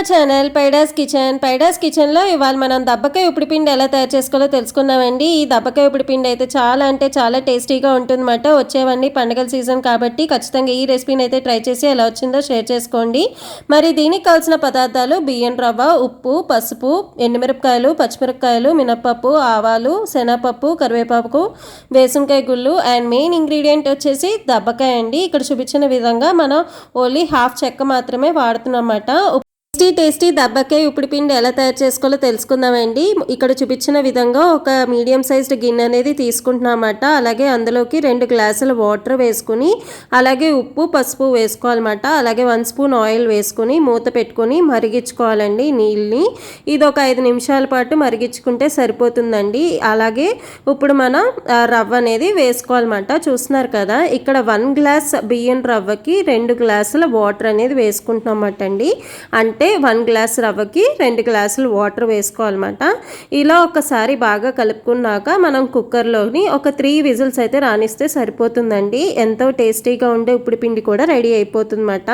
Our channel పైడాస్ కిచెన్లో ఇవాళ మనం దబ్బకాయ ఉప్పుడు పిండి ఎలా తయారు చేసుకోవాలో తెలుసుకుందామండి. ఈ దబ్బకాయ ఉప్పుడు పిండి అయితే చాలా అంటే చాలా టేస్టీగా ఉంటుందన్నమాట. వచ్చేవన్నీ పండుగల సీజన్ కాబట్టి ఖచ్చితంగా ఈ రెసిపీని అయితే ట్రై చేసి ఎలా వచ్చిందో షేర్ చేసుకోండి. మరి దీనికి కావాల్సిన పదార్థాలు బియ్యం రవ్వ, ఉప్పు, పసుపు, ఎండుమిరపకాయలు, పచ్చిమిరపకాయలు, మినప్పప్పు, ఆవాలు, శనగపప్పు, కరివేపాకు, వేసంకాయ గుళ్ళు అండ్ మెయిన్ ఇంగ్రీడియంట్ వచ్చేసి దబ్బకాయ అండి. ఇక్కడ చూపించిన విధంగా మనం ఓన్లీ హాఫ్ చెక్క మాత్రమే వాడుతున్నమాట. టేస్టీ దబ్బకాయ ఉప్పుడు పిండి ఎలా తయారు చేసుకోవాలో తెలుసుకుందామండి. ఇక్కడ చూపించిన విధంగా ఒక మీడియం సైజ్డ్ గిన్నె అనేది తీసుకుంటున్నామన్నమాట. అలాగే అందులోకి 2 గ్లాసుల వాటర్ వేసుకుని అలాగే ఉప్పు, పసుపు వేసుకోవాలన్నమాట. అలాగే 1 స్పూన్ ఆయిల్ వేసుకుని మూత పెట్టుకొని మరిగించుకోవాలండి నీళ్ళని. ఇది ఒక 5 నిమిషాల పాటు మరిగించుకుంటే సరిపోతుందండి. అలాగే ఇప్పుడు మనం రవ్వ అనేది వేసుకోవాలన్నమాట. చూస్తున్నారు కదా, ఇక్కడ 1 గ్లాస్ బియ్యం రవ్వకి 2 గ్లాసుల వాటర్ అనేది వేసుకుంటున్నామన్నమాట అండి. అంటే 1 గ్లాస్ రవ్వకి 2 గ్లాసులు వాటర్ వేసుకోవాలన్నమాట. ఇలా ఒకసారి బాగా కలుపుకున్నాక మనం కుక్కర్లోని ఒక 3 విజిల్స్ అయితే రానిస్తే సరిపోతుందండి. ఎంతో టేస్టీగా ఉండే ఉప్పుడు పిండి కూడా రెడీ అయిపోతుందన్నమాట.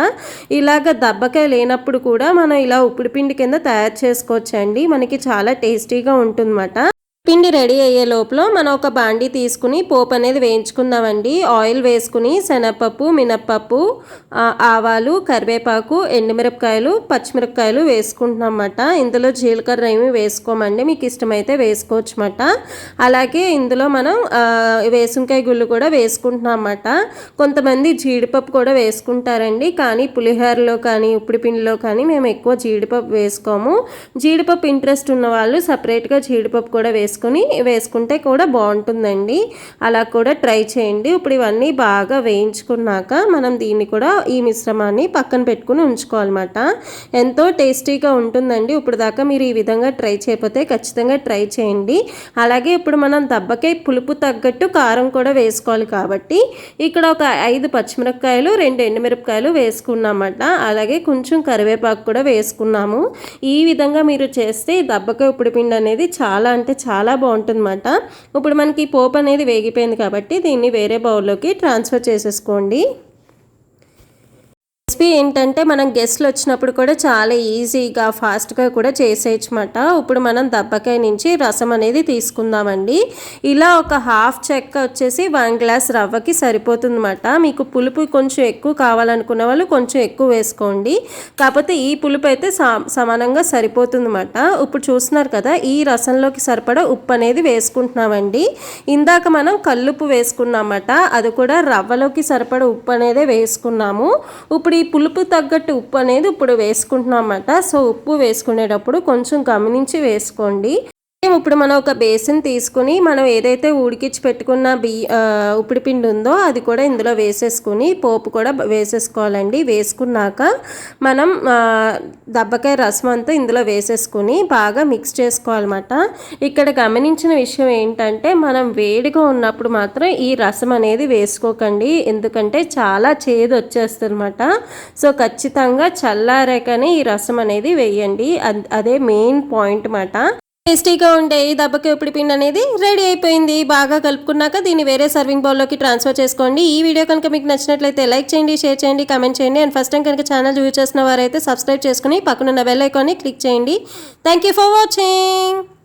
ఇలాగ దబ్బకాయ లేనప్పుడు కూడా మనం ఇలా ఉప్పుడు పిండి కింద తయారు చేసుకోవచ్చండి. మనకి చాలా టేస్టీగా ఉంటుందన్నమాట. పిండి రెడీ అయ్యే లోపల మనం ఒక బాండీ తీసుకుని పోపు అనేది వేయించుకుందామండి. ఆయిల్ వేసుకుని శనగపప్పు, మినప్పప్పు, ఆవాలు, కరివేపాకు, ఎండుమిరపకాయలు, పచ్చిమిరపకాయలు వేసుకుంటున్నాం అన్నమాట. ఇందులో జీలకర్ర ఏమి వేసుకోమండి, మీకు ఇష్టమైతే వేసుకోవచ్చు అన్నమాట. అలాగే ఇందులో మనం వేసంకాయ గుళ్ళు కూడా వేసుకుంటున్నాం అన్నమాట. కొంతమంది జీడిపప్పు కూడా వేసుకుంటారండి, కానీ పులిహోరలో కానీ ఉప్పుడు పిండిలో కానీ మేము ఎక్కువ జీడిపప్పు వేసుకోము. జీడిపప్పు ఇంట్రెస్ట్ ఉన్న వాళ్ళు సపరేట్గా జీడిపప్పు కూడా వేసుకుంటే కూడా బాగుంటుందండి. అలా కూడా ట్రై చేయండి. ఇప్పుడు ఇవన్నీ బాగా వేయించుకున్నాక మనం దీన్ని కూడా ఈ మిశ్రమాన్ని పక్కన పెట్టుకుని ఉంచుకోవాలన్నమాట. ఎంతో టేస్టీగా ఉంటుందండి. ఇప్పుడు దాకా మీరు ఈ విధంగా ట్రై చేయకపోతే ఖచ్చితంగా ట్రై చేయండి. అలాగే ఇప్పుడు మనం దబ్బకాయ పులుపు తగ్గట్టు కారం కూడా వేసుకోవాలి కాబట్టి ఇక్కడ ఒక 5 పచ్చిమిరపకాయలు, 2 ఎండుమిరపకాయలు వేసుకున్నామన్నమాట. అలాగే కొంచెం కరివేపాకు కూడా వేసుకున్నాము. ఈ విధంగా మీరు చేస్తే దబ్బకాయ ఉప్పుడు పిండి అనేది చాలా అంటే చాలా బాగుంటుందన్నమాట. ఇప్పుడు మనకి పోపు అనేది వేగిపోయింది కాబట్టి దీన్ని వేరే బౌల్లోకి ట్రాన్స్ఫర్ చేసేసుకోండి. రెసిపీ ఏంటంటే మనం గెస్ట్లు వచ్చినప్పుడు కూడా చాలా ఈజీగా ఫాస్ట్గా కూడా చేసేయచ్చు అన్నమాట. ఇప్పుడు మనం దబ్బకాయ నుంచి రసం అనేది తీసుకుందామండి. ఇలా ఒక హాఫ్ చెక్క వచ్చేసి 1 గ్లాస్ రవ్వకి సరిపోతుందన్నమాట. మీకు పులుపు కొంచెం ఎక్కువ కావాలనుకున్న వాళ్ళు కొంచెం ఎక్కువ వేసుకోండి. కాకపోతే ఈ పులుపు అయితే సమానంగా సరిపోతుందన్నమాట. ఇప్పుడు చూస్తున్నారు కదా, ఈ రసంలోకి సరిపడా ఉప్పు అనేది వేసుకుంటున్నామండి. ఇందాక మనం కల్లుప్పు వేసుకున్నామన్నమాట, అది కూడా రవ్వలోకి సరిపడా ఉప్పు అనేది వేసుకున్నాము. ఇప్పుడు ఈ పులుపు తగ్గట్టు ఉప్పు అనేది ఇప్పుడు వేసుకుంటున్నాం అన్నమాట. సో ఉప్పు వేసుకునేటప్పుడు కొంచెం గమనించి వేసుకోండి. ఇప్పుడు మనం ఒక బేసిన్ తీసుకుని మనం ఏదైతే ఉడికించి పెట్టుకున్న ఉప్పుడు పిండి ఉందో అది కూడా ఇందులో వేసేసుకుని పోపు కూడా వేసేసుకోవాలండి. వేసుకున్నాక మనం దబ్బకాయ రసం అంతా ఇందులో వేసేసుకుని బాగా మిక్స్ చేసుకోవాలన్నమాట. ఇక్కడ గమనించిన విషయం ఏంటంటే మనం వేడిగా ఉన్నప్పుడు మాత్రం ఈ రసం అనేది వేసుకోకండి, ఎందుకంటే చాలా చేదు వచ్చేస్తుంది అన్నమాట. సో ఖచ్చితంగా చల్లారాకనే ఈ రసం అనేది వేయండి. అదే మెయిన్ పాయింట్ అన్నమాట. టేస్టీగా ఉండే ఈ దబ్బకాయ ఉప్పుడు పిండి అనేది రెడీ అయిపోయింది. బాగా కలుపుకున్నాక దీన్ని వేరే సర్వింగ్ బౌల్లోకి ట్రాన్స్ఫర్ చేసుకోండి. ఈ వీడియో కనుక మీకు నచ్చినట్లయితే లైక్ చేయండి, షేర్ చేయండి, కామెంట్ చేయండి. అండ్ ఫస్ట్ టైం కనుక ఛానల్ యూజ్ చేసిన వారైతే సబ్స్క్రైబ్ చేసుకుని పక్కనున్న బెల్ ఐకాన్ని క్లిక్ చేయండి. Thank you for watching.